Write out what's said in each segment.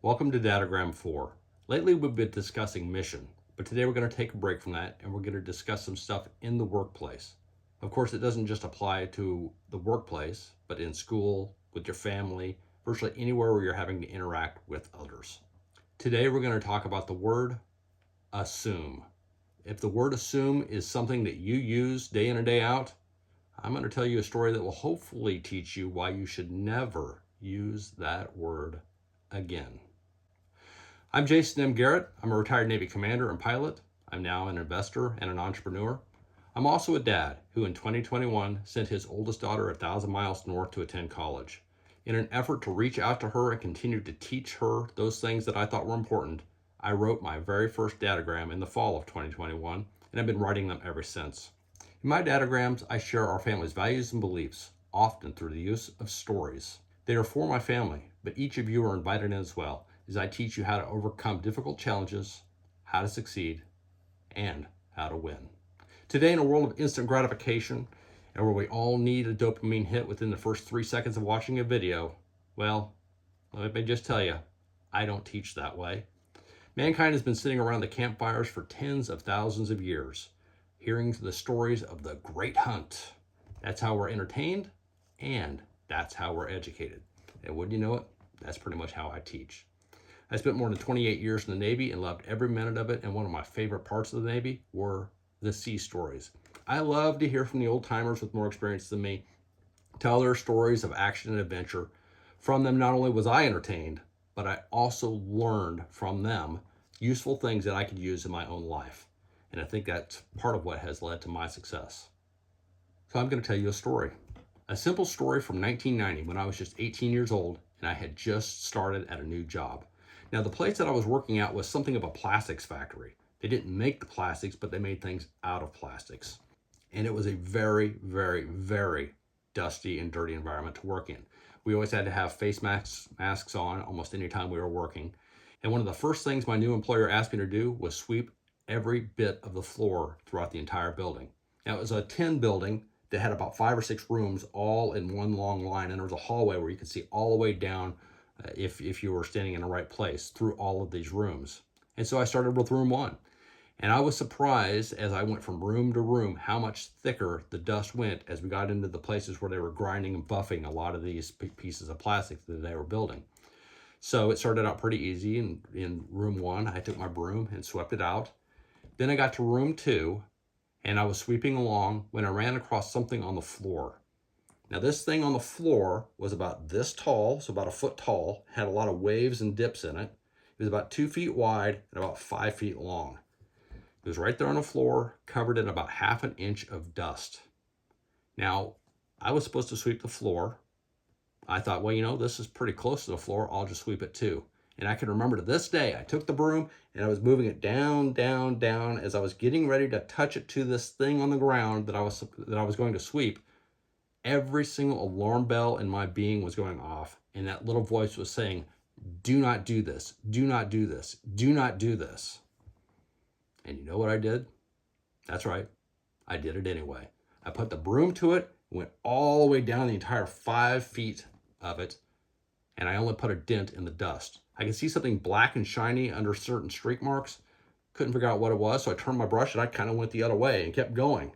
Welcome to Dadogram 4. Lately we've been discussing mission, but today we're going to take a break from that and we're going to discuss some stuff in the workplace. Of course, it doesn't just apply to the workplace, but in school, with your family, virtually anywhere where you're having to interact with others. Today we're going to talk about the word assume. If the word assume is something that you use day in and day out, I'm going to tell you a story that will hopefully teach you why you should never use that word again. I'm Jason M. Garrett. I'm a retired Navy commander and pilot. I'm now an investor and an entrepreneur. I'm also a dad who in 2021 sent his oldest daughter 1,000 miles north to attend college. In an effort to reach out to her and continue to teach her those things that I thought were important, I wrote my very first datagram in the fall of 2021, and I've been writing them ever since. In my datagrams, I share our family's values and beliefs, often through the use of stories. They are for my family, but each of you are invited in as well, as I teach you how to overcome difficult challenges, how to succeed, and how to win. Today, in a world of instant gratification, and where we all need a dopamine hit within the first 3 seconds of watching a video, well, let me just tell you, I don't teach that way. Mankind has been sitting around the campfires for tens of thousands of years, hearing the stories of the great hunt. That's how we're entertained, and that's how we're educated. And wouldn't you know it, that's pretty much how I teach. I spent more than 28 years in the Navy and loved every minute of it, and one of my favorite parts of the Navy were the sea stories. I love to hear from the old timers with more experience than me tell their stories of action and adventure. From them, not only was I entertained, but I also learned from them useful things that I could use in my own life. And I think that's part of what has led to my success. So I'm going to tell you a story. A simple story from 1990 when I was just 18 years old and I had just started at a new job. Now, the place that I was working at was something of a plastics factory. They didn't make the plastics, but they made things out of plastics. And it was a very, very, very dusty and dirty environment to work in. We always had to have face masks on almost any time we were working. And one of the first things my new employer asked me to do was sweep every bit of the floor throughout the entire building. Now, it was a tin building that had about 5 or 6 rooms all in one long line, and there was a hallway where you could see all the way down if you were standing in the right place through all of these rooms. And so I started with room 1. And I was surprised as I went from room to room how much thicker the dust went as we got into the places where they were grinding and buffing a lot of these pieces of plastic that they were building. So it started out pretty easy. In room 1, I took my broom and swept it out. Then I got to room 2, and I was sweeping along when I ran across something on the floor. Now, this thing on the floor was about this tall, so about a foot tall, had a lot of waves and dips in it. It was about 2 feet wide and about 5 feet long. It was right there on the floor, covered in about half an inch of dust. Now, I was supposed to sweep the floor. I thought, well, this is pretty close to the floor. I'll just sweep it too. And I can remember to this day, I took the broom and I was moving it down, down, down as I was getting ready to touch it to this thing on the ground that I was going to sweep. Every single alarm bell in my being was going off, and that little voice was saying, do not do this, do not do this, do not do this. And you know what I did? That's right, I did it anyway. I put the broom to it, went all the way down the entire 5 feet of it, and I only put a dent in the dust. I could see something black and shiny under certain streak marks. Couldn't figure out what it was, so I turned my brush and I kind of went the other way and kept going.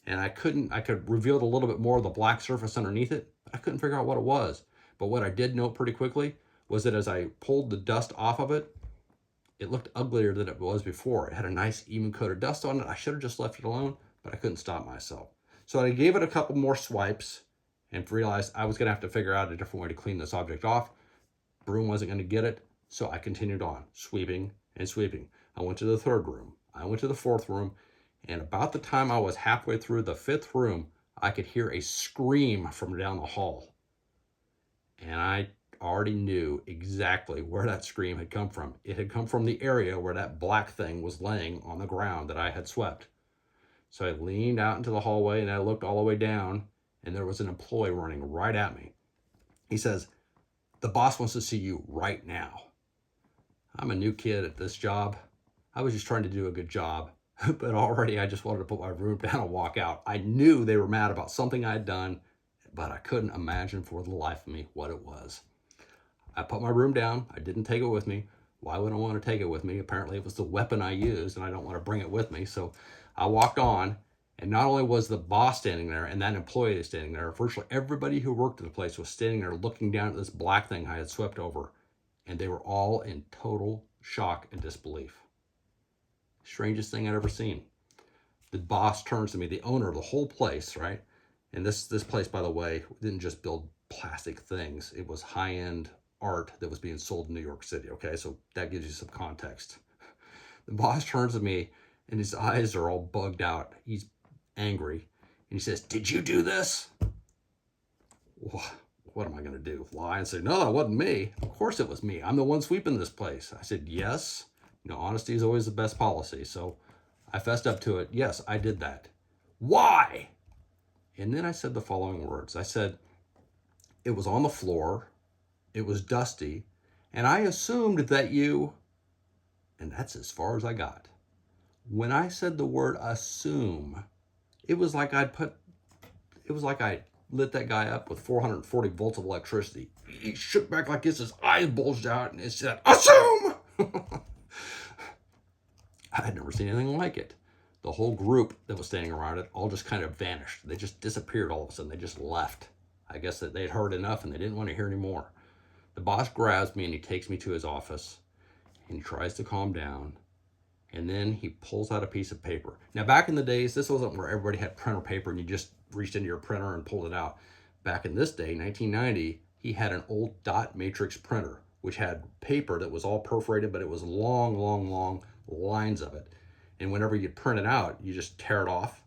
And I could reveal a little bit more of the black surface underneath it, but I couldn't figure out what it was. But what I did note pretty quickly was that as I pulled the dust off of it, it looked uglier than it was before. It had a nice even coat of dust on it. I should have just left it alone, but I couldn't stop myself. So I gave it a couple more swipes and realized I was gonna have to figure out a different way to clean this object off. Broom wasn't gonna get it, so I continued on, sweeping and sweeping. I went to the 3rd room. I went to the 4th room. And about the time I was halfway through the 5th room, I could hear a scream from down the hall. And I already knew exactly where that scream had come from. It had come from the area where that black thing was laying on the ground that I had swept. So I leaned out into the hallway and I looked all the way down, and there was an employee running right at me. He says, "The boss wants to see you right now." I'm a new kid at this job. I was just trying to do a good job. But already I just wanted to put my broom down and walk out. I knew they were mad about something I had done, but I couldn't imagine for the life of me what it was. I put my broom down. I didn't take it with me. Why would I want to take it with me? Apparently, it was the weapon I used, and I don't want to bring it with me. So I walked on, and not only was the boss standing there and that employee standing there, virtually everybody who worked at the place was standing there looking down at this black thing I had swept over, and they were all in total shock and disbelief. Strangest thing I'd ever seen. The boss turns to me, the owner of the whole place, right? And this place, by the way, didn't just build plastic things. It was high-end art that was being sold in New York City, okay? So that gives you some context. The boss turns to me, and his eyes are all bugged out. He's angry, and he says, "Did you do this?" What am I going to do? Lie and say, "No, that wasn't me"? Of course it was me. I'm the one sweeping this place. I said, "Yes." Honesty is always the best policy. So I fessed up to it. Yes, I did that. Why? And then I said the following words. I said, it was on the floor, it was dusty, and I assumed that you, and that's as far as I got. When I said the word assume, it was like I lit that guy up with 440 volts of electricity. He shook back like this, his eyes bulged out, and it said, "Assume!" I had never seen anything like it. The whole group that was standing around it all just kind of vanished. They just disappeared all of a sudden. They just left. I guess that they'd heard enough and they didn't want to hear any more. The boss grabs me and he takes me to his office and he tries to calm down. And then he pulls out a piece of paper. Now, back in the days, this wasn't where everybody had printer paper and you just reached into your printer and pulled it out. Back in this day, 1990, he had an old dot matrix printer, which had paper that was all perforated, but it was long, long, long lines of it. And whenever you print it out, you just tear it off.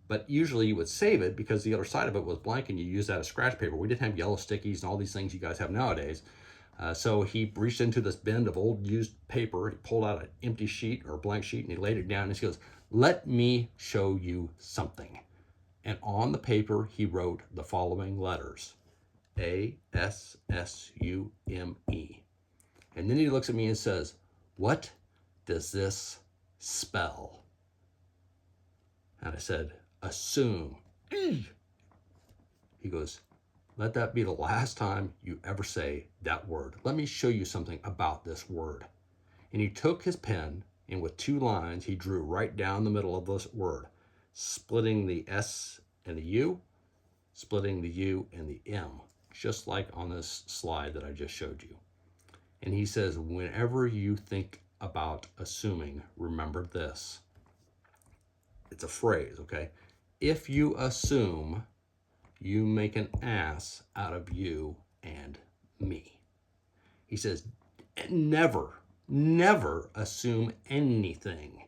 But usually you would save it because the other side of it was blank and you use that as scratch paper. We didn't have yellow stickies and all these things you guys have nowadays. So he reached into this bin of old used paper. He pulled out an empty sheet or a blank sheet and he laid it down and he goes, "Let me show you something." And on the paper, he wrote the following letters: ASSUME. And then he looks at me and says, "What does this spell?" And I said, "Assume." He goes, "Let that be the last time you ever say that word. Let me show you something about this word." And he took his pen and with 2 lines, he drew right down the middle of this word, splitting the S and the U, splitting the U and the M, just like on this slide that I just showed you. And he says, whenever you think about assuming, remember this. It's a phrase, okay? If you assume, you make an ass out of you and me. He says, never, never assume anything.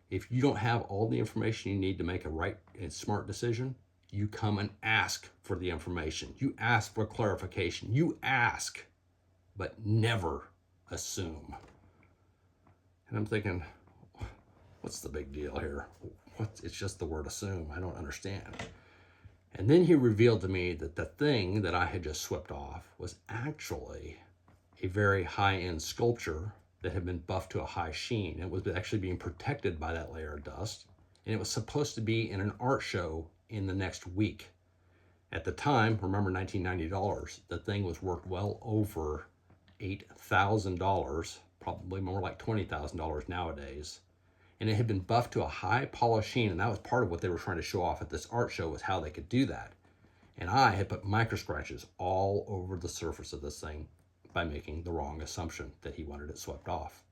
If you don't have all the information you need to make a right and smart decision, you come and ask for the information. You ask for clarification. You ask, but never assume. And I'm thinking, what's the big deal here? It's just the word assume. I don't understand. And then he revealed to me that the thing that I had just swept off was actually a very high-end sculpture that had been buffed to a high sheen. It was actually being protected by that layer of dust. And it was supposed to be in an art show in the next week. At the time, remember $1990, the thing was worth well over $8,000, probably more like $20,000 nowadays. And it had been buffed to a high polished sheen, and that was part of what they were trying to show off at this art show, was how they could do that. And I had put micro scratches all over the surface of this thing by making the wrong assumption that he wanted it swept off.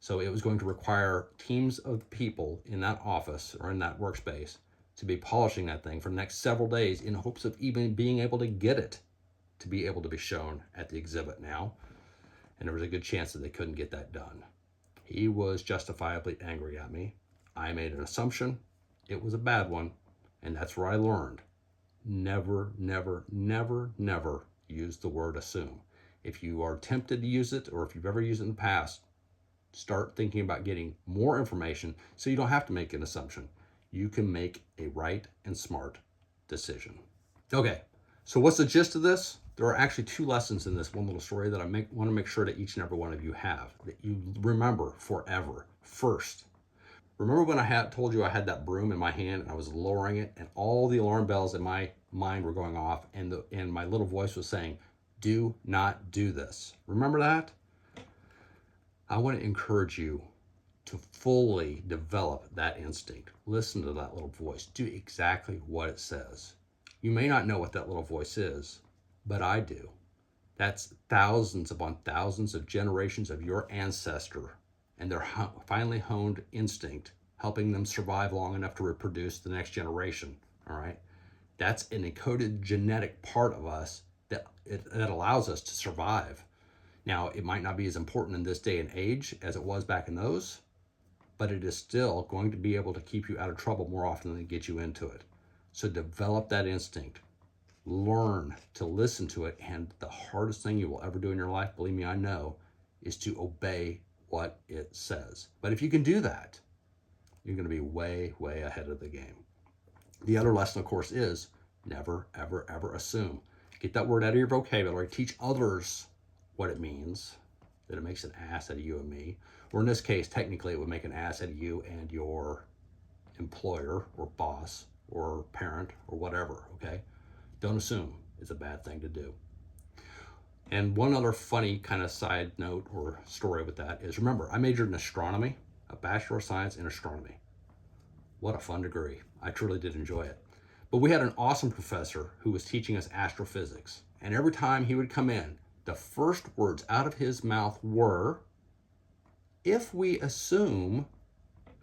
So it was going to require teams of people in that office or in that workspace to be polishing that thing for the next several days in hopes of even being able to get it to be able to be shown at the exhibit now. And there was a good chance that they couldn't get that done. He was justifiably angry at me. I made an assumption. It was a bad one. And that's where I learned. Never, never, never, never use the word assume. If you are tempted to use it, or if you've ever used it in the past, start thinking about getting more information so you don't have to make an assumption. You can make a right and smart decision. Okay, so what's the gist of this? There are actually 2 lessons in this one little story that I want to make sure that each and every one of you have, that you remember forever. First, remember when I told you I had that broom in my hand and I was lowering it and all the alarm bells in my mind were going off and my little voice was saying, Do not do this. Remember that? I want to encourage you to fully develop that instinct. Listen to that little voice. Do exactly what it says. You may not know what that little voice is, but I do. That's thousands upon thousands of generations of your ancestor and their finely honed instinct helping them survive long enough to reproduce the next generation. All right. That's an encoded genetic part of us that allows us to survive. Now, it might not be as important in this day and age as it was back in those, but it is still going to be able to keep you out of trouble more often than get you into it. So develop that instinct. Learn to listen to it. And the hardest thing you will ever do in your life, believe me, I know, is to obey what it says. But if you can do that, you're going to be way, way ahead of the game. The other lesson, of course, is never, ever, ever assume. Get that word out of your vocabulary. Teach others what it means, that it makes an ass out of you and me. Or in this case, technically, it would make an ass out of you and your employer or boss or parent or whatever, okay? Don't assume it's a bad thing to do. And one other funny kind of side note or story with that is, remember, I majored in astronomy, a Bachelor of Science in Astronomy. What a fun degree. I truly did enjoy it. But we had an awesome professor who was teaching us astrophysics. And every time he would come in, the first words out of his mouth were, if we assume,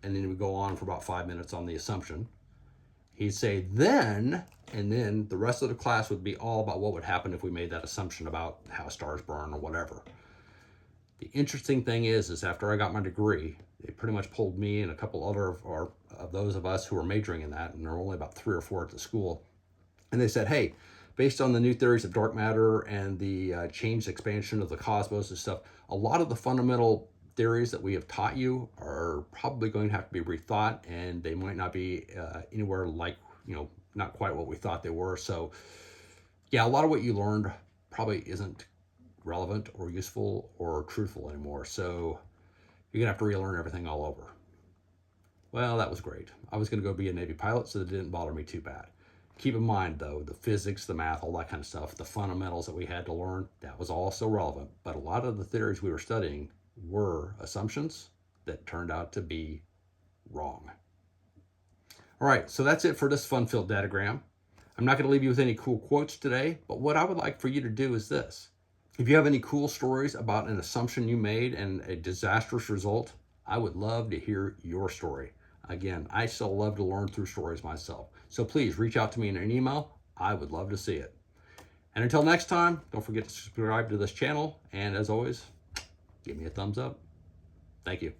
and then he would go on for about 5 minutes on the assumption, he'd say then, and then the rest of the class would be all about what would happen if we made that assumption about how stars burn or whatever. The interesting thing is after I got my degree, they pretty much pulled me and a couple other of those of us who were majoring in that, and there were only about 3 or 4 at the school, and they said, hey, based on the new theories of dark matter and the changed expansion of the cosmos and stuff, a lot of the fundamental theories that we have taught you are probably going to have to be rethought, and they might not be anywhere like, not quite what we thought they were. So yeah, a lot of what you learned probably isn't relevant or useful or truthful anymore. So you're gonna have to relearn everything all over. Well, that was great. I was gonna go be a Navy pilot, so it didn't bother me too bad. Keep in mind though, the physics, the math, all that kind of stuff, the fundamentals that we had to learn, that was all so relevant. But a lot of the theories we were studying were assumptions that turned out to be wrong. All right, so that's it for this fun-filled datagram. I'm not going to leave you with any cool quotes today, but what I would like for you to do is this. If you have any cool stories about an assumption you made and a disastrous result, I would love to hear your story. Again, I still love to learn through stories myself. So please reach out to me in an email. I would love to see it. And until next time, don't forget to subscribe to this channel. And as always, give me a thumbs up. Thank you.